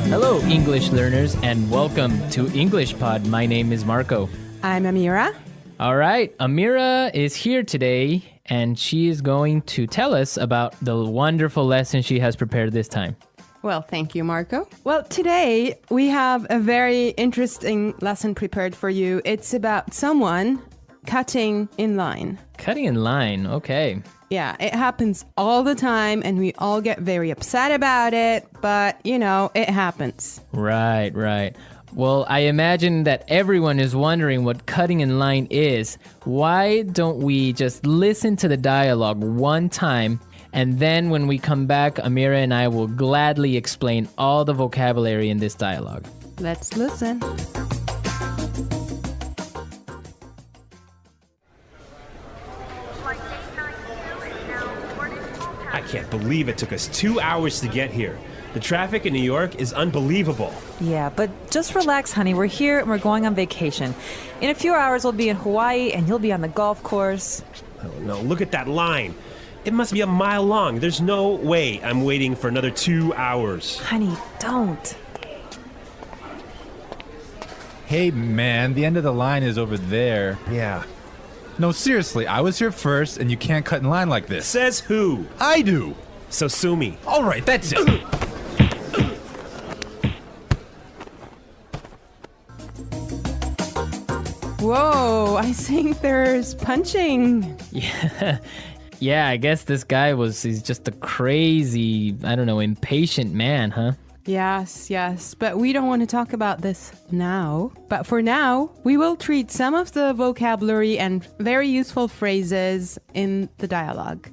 Hello, English learners, and welcome to English Pod. My name is Marco. I'm Amira. All right, Amira is here today, and she is going to tell us about the wonderful lesson she has prepared this time. Well, thank you, Marco. Well, today we have a very interesting lesson prepared for you. It's about someone cutting in line. Cutting in line, okay. Yeah, it happens all the time and we all get very upset about it, but it happens. Right. Well, I imagine that everyone is wondering what cutting in line is. Why don't we just listen to the dialogue one time, and then when we come back, Amira and I will gladly explain all the vocabulary in this dialogue. Let's listen. I can't believe it took us 2 hours to get here. The traffic in New York is unbelievable. Yeah, but just relax, honey. We're here and we're going on vacation. In a few hours, we'll be in Hawaii and you'll be on the golf course. Oh no, look at that line. It must be a mile long. There's no way I'm waiting for another 2 hours. Honey, don't. Hey, man, the end of the line is over there. Yeah. No, seriously, I was here first, and you can't cut in line like this. Says who? I do. So sue me. All right, that's it. Whoa, I think there's punching. Yeah, I guess this guy he's just a crazy, impatient man, huh? Yes, but we don't want to talk about this now. But for now, we will treat some of the vocabulary and very useful phrases in the dialogue.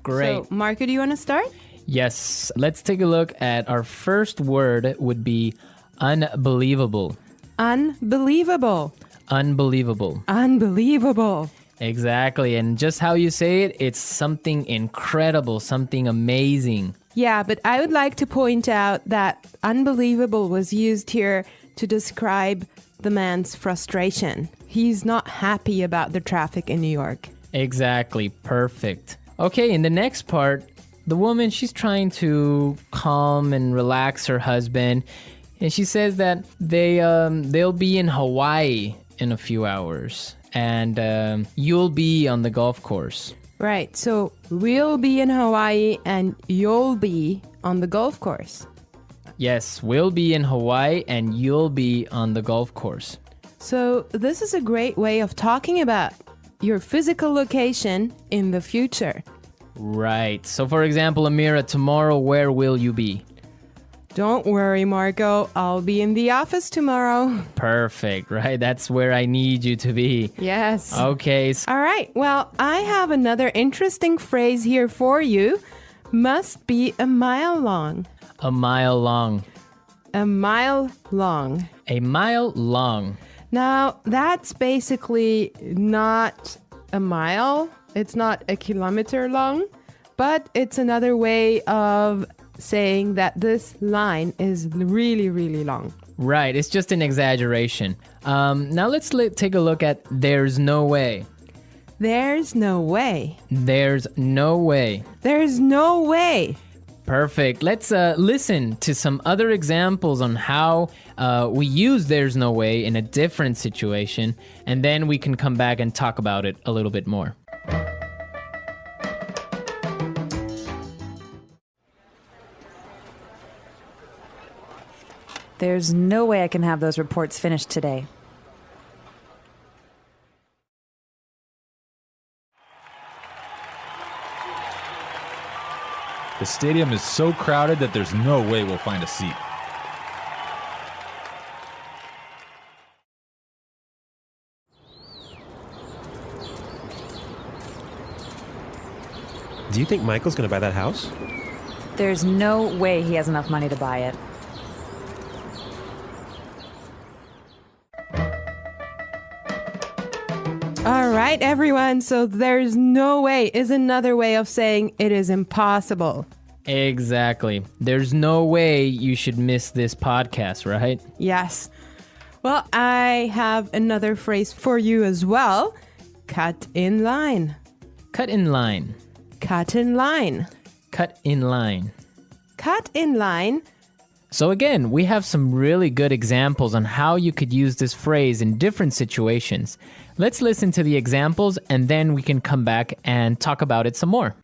Great. So, Marco, do you want to start? Yes, let's take a look at our first word would be unbelievable. Unbelievable. Unbelievable. Unbelievable. Exactly, and just how you say it, it's something incredible, something amazing. Yeah, but I would like to point out that unbelievable was used here to describe the man's frustration. He's not happy about the traffic in New York. Exactly, perfect. Okay, in the next part, the woman, she's trying to calm and relax her husband, and she says that they'll be in Hawaii in a few hours, and you'll be on the golf course. Right, so we'll be in Hawaii and you'll be on the golf course. Yes, we'll be in Hawaii and you'll be on the golf course. So this is a great way of talking about your physical location in the future. Right. So for example, Amira, tomorrow, where will you be? Don't worry, Marco. I'll be in the office tomorrow. Perfect, right? That's where I need you to be. Yes. Okay. All right. Well, I have another interesting phrase here for you. Must be a mile long. A mile long. A mile long. A mile long. Now, that's basically not a mile. It's not a kilometer long, but it's another way of saying that this line is really, really long. Right, it's just an exaggeration. Now let's take a look at there's no way. There's no way. There's no way. There's no way. Perfect. Let's listen to some other examples on how we use there's no way in a different situation, and then we can come back and talk about it a little bit more. There's no way I can have those reports finished today. The stadium is so crowded that there's no way we'll find a seat. Do you think Michael's gonna buy that house? There's no way he has enough money to buy it. All right, everyone. So there's no way is another way of saying it is impossible. Exactly. There's no way you should miss this podcast, right? Yes. Well, I have another phrase for you as well. Cut in line. Cut in line. Cut in line. Cut in line. Cut in line So again, we have some really good examples on how you could use this phrase in different situations. Let's listen to the examples and then we can come back and talk about it some more.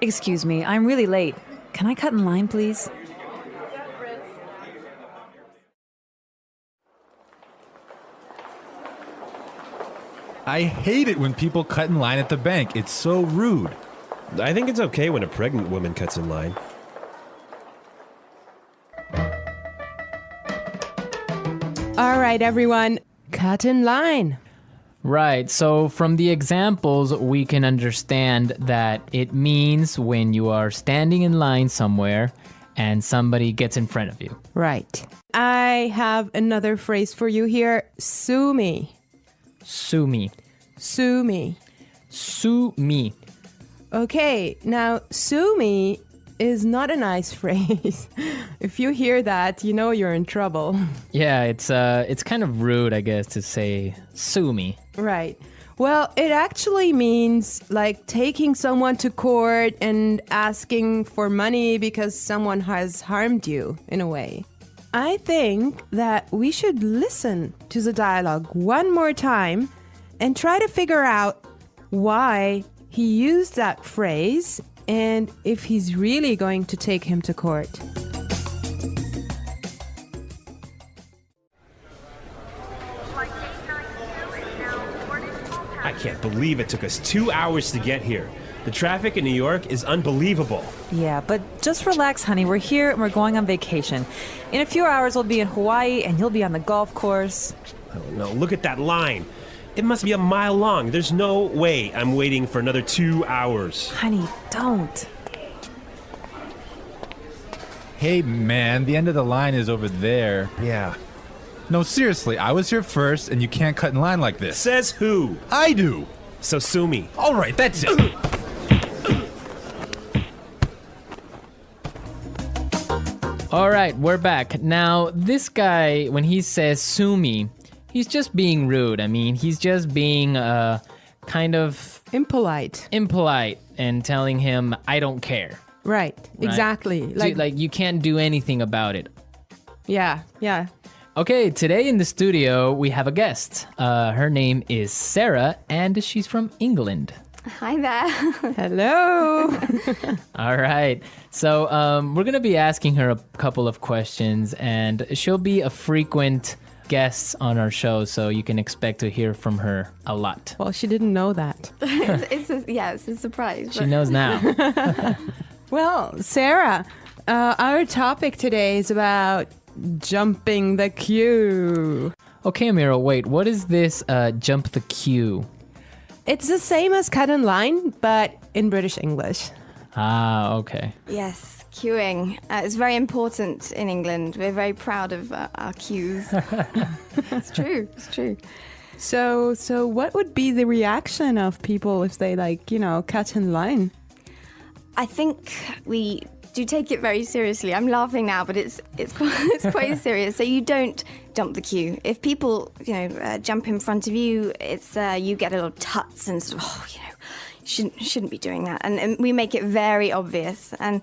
Excuse me, I'm really late. Can I cut in line, please? I hate it when people cut in line at the bank. It's so rude. I think it's okay when a pregnant woman cuts in line. All right, everyone, cut in line. Right, so from the examples, we can understand that it means when you are standing in line somewhere and somebody gets in front of you. Right. I have another phrase for you here. Sue me. Sue me. Sue me. Sue me. Okay, now sue me is not a nice phrase. If you hear that, you know you're in trouble. Yeah, it's kind of rude, I guess, to say sue me. Right. Well, it actually means like taking someone to court and asking for money because someone has harmed you in a way. I think that we should listen to the dialogue one more time and try to figure out why he used that phrase and if he's really going to take him to court. I can't believe it took us 2 hours to get here. The traffic in New York is unbelievable. Yeah, but just relax, honey. We're here and we're going on vacation. In a few hours, we'll be in Hawaii and you'll be on the golf course. Oh no, look at that line. It must be a mile long. There's no way I'm waiting for another 2 hours. Honey, don't. Hey, man, the end of the line is over there. Yeah. No, seriously, I was here first, and you can't cut in line like this. Says who? I do. So sue me. All right, that's it. All right, we're back. Now, this guy, when he says sue me, he's just being rude. I mean, he's just being kind of Impolite. impolite and telling him, I don't care. Right. Exactly. Like you can't do anything about it. Yeah. Okay, today in the studio, we have a guest. Her name is Sarah, and she's from England. Hi there. Hello. All right. So we're going to be asking her a couple of questions, and she'll be a frequent guest on our show, so you can expect to hear from her a lot. Well, she didn't know that. it's a surprise. She knows now. Well, Sarah, our topic today is about jumping the queue. Okay, Amira, wait. What is this jump the queue? It's the same as cut in line, but in British English. Ah, okay. Yes, queuing. It's very important in England. We're very proud of our queues. It's true. So what would be the reaction of people if they cut in line? I think we do take it very seriously. I'm laughing now, but it's quite serious. So you don't jump the queue. If people jump in front of you, it's you get a lot of tuts and sort of, shouldn't be doing that. And we make it very obvious. And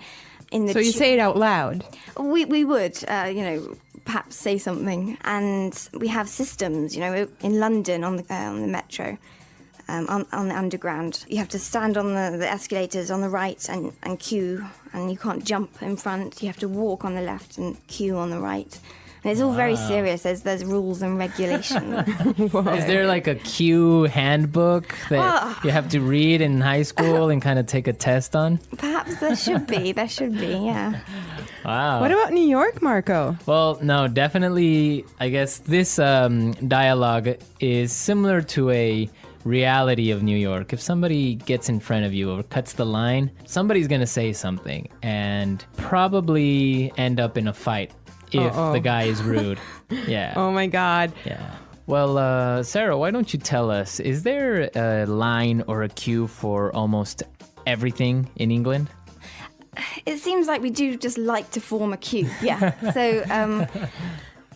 in the So you say it out loud. We would perhaps say something. And we have systems. In London on the metro. On the underground, you have to stand on the escalators on the right and queue, and you can't jump in front. You have to walk on the left and queue on the right, and it's all very serious. There's rules and regulations. Is there like a queue handbook that you have to read in high school and kind of take a test on? Perhaps there should be. Yeah. Wow. What about New York, Marco? Well, no, definitely. I guess this dialogue is similar to a reality of New York. If somebody gets in front of you or cuts the line, somebody's going to say something and probably end up in a fight if the guy is rude. Yeah. Oh my God. Yeah. Well, Sarah, why don't you tell us, is there a line or a queue for almost everything in England? It seems like we do just like to form a queue. Yeah. So,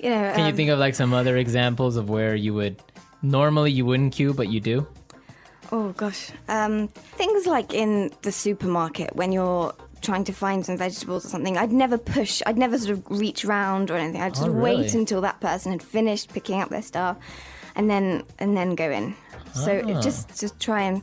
Can you think of like some other examples of where you would normally you wouldn't queue, but you do? Oh gosh. Things like in the supermarket when you're trying to find some vegetables or something, I'd never sort of reach round or anything. I'd sort of wait until that person had finished picking up their stuff and then go in. So just try and...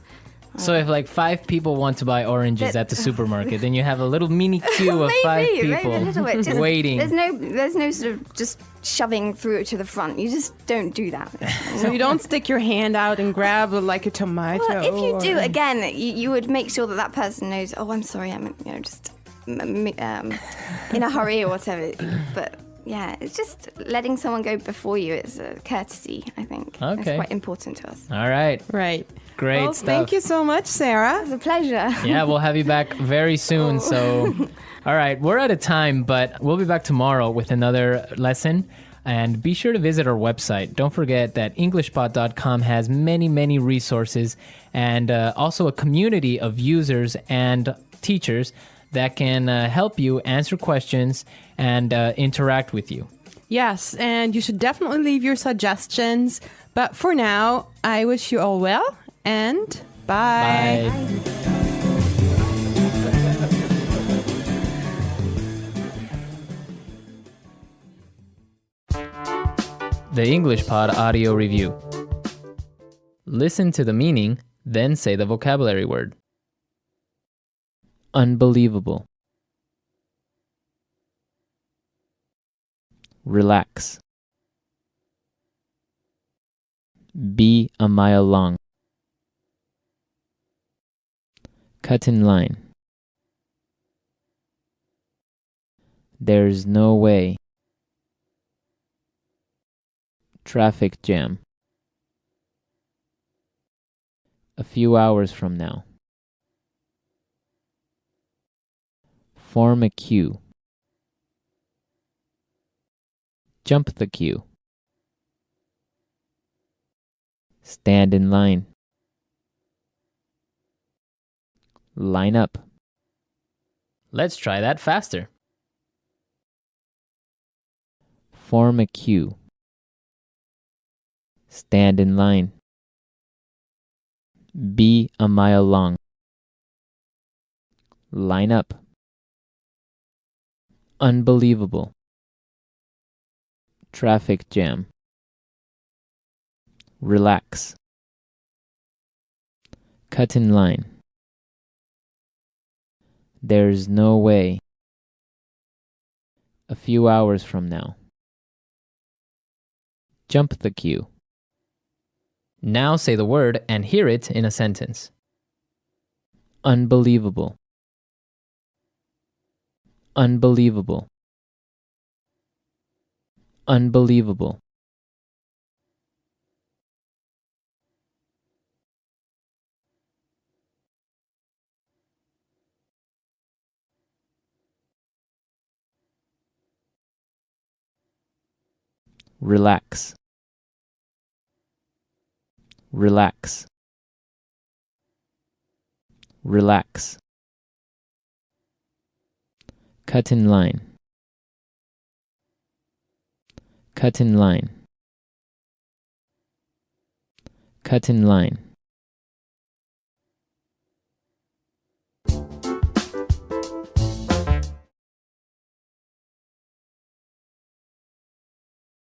So if like 5 people want to buy oranges at the supermarket, then you have a little mini queue of 5 people maybe a little bit. Just, waiting. There's no sort of just shoving through it to the front. You just don't do that. So you don't stick your hand out and grab like a tomato. Well, if you do, again, you would make sure that person knows. Oh, I'm sorry, I'm just in a hurry or whatever. But yeah, it's just letting someone go before you. It's a courtesy, I think. Okay. It's quite important to us. All right. Right. Great well, stuff. Thank you so much, Sarah. It's a pleasure. Yeah, we'll have you back very soon. So, all right, we're out of time, but we'll be back tomorrow with another lesson. And be sure to visit our website. Don't forget that EnglishPod.com has many, many resources and also a community of users and teachers that can help you answer questions and interact with you. Yes, and you should definitely leave your suggestions. But for now, I wish you all well and bye. The English Pod Audio Review. Listen to the meaning, then say the vocabulary word. Unbelievable. Relax. Be a mile long. Cut in line. There's no way. Traffic jam. A few hours from now. Form a queue. Jump the queue. Stand in line. Line up. Let's try that faster. Form a queue. Stand in line. Be a mile long. Line up. Unbelievable. Traffic jam. Relax. Cut in line. There's no way. A few hours from now. Jump the queue. Now say the word and hear it in a sentence. Unbelievable. Unbelievable. Unbelievable. Relax. Relax. Relax. Cut in line. Cut in line. Cut in line.